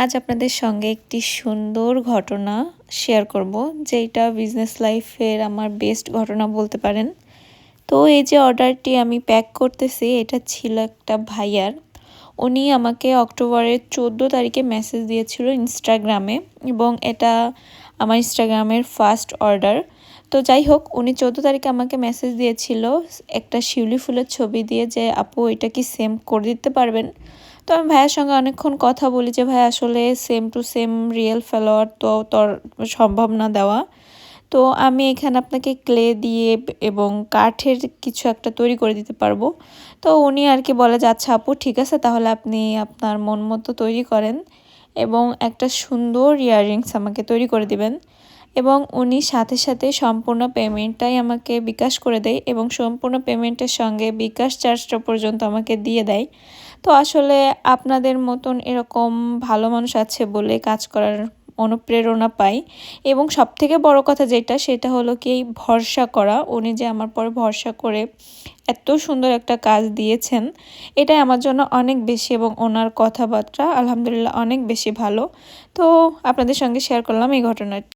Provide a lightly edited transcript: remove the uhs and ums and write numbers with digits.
আজ আপনাদের সঙ্গে একটি সুন্দর ঘটনা শেয়ার করব, যেটা বিজনেস লাইফের আমার বেস্ট ঘটনা বলতে পারেন। তো এই যে অর্ডারটি আমি প্যাক করতেছি, এটা ছিল একটা ভাইয়ার। উনি আমাকে অক্টোবরের 14 তারিখে মেসেজ দিয়েছিল ইনস্টাগ্রামে, এবং এটা আমার ইনস্টাগ্রামের ফার্স্ট অর্ডার। তো যাই হোক, উনি 14 তারিখে আমাকে মেসেজ দিয়েছিল একটা শিউলি ফুলের ছবি দিয়ে, যে আপু এটা কি সেম করে দিতে পারবেন। তো আমি ভাইয়ের সঙ্গে অনেকক্ষণ কথা বলি যে ভাই আসলে same to same real flower তো তোর সম্ভব না দেওয়া। তো আমি এখানে আপনাকে ক্লে দিয়ে এবং কাঠের কিছু একটা তৈরি করে দিতে পারবো। তো উনি আর কি বলে যে আচ্ছা আপু ঠিক আছে, তাহলে আপনি আপনার মন মতো তৈরি করেন এবং একটা সুন্দর ইয়াররিংস আমাকে তৈরি করে দিবেন। এবং উনি সাথে সাথে সম্পূর্ণ পেমেন্টটাই আমাকে বিকাশ করে দেয়, এবং সম্পূর্ণ পেমেন্টের সঙ্গে বিকাশ চার্জটা পর্যন্ত আমাকে দিয়ে দেয়। তো আসলে আপনাদের মতন এরকম ভালো মানুষ আছে বলে কাজ করার অনুপ্রেরণা পাই। এবং সবথেকে বড় কথা যেটা, সেটা হলো কি ভরসা করা। উনি যে আমার পরে ভরসা করে এত সুন্দর একটা কাজ দিয়েছেন, এটাই আমার জন্য অনেক বেশি, এবং ওনার কথাবার্তা আলহামদুলিল্লাহ অনেক বেশি ভালো। তো আপনাদের সঙ্গে শেয়ার করলাম এই ঘটনাটি।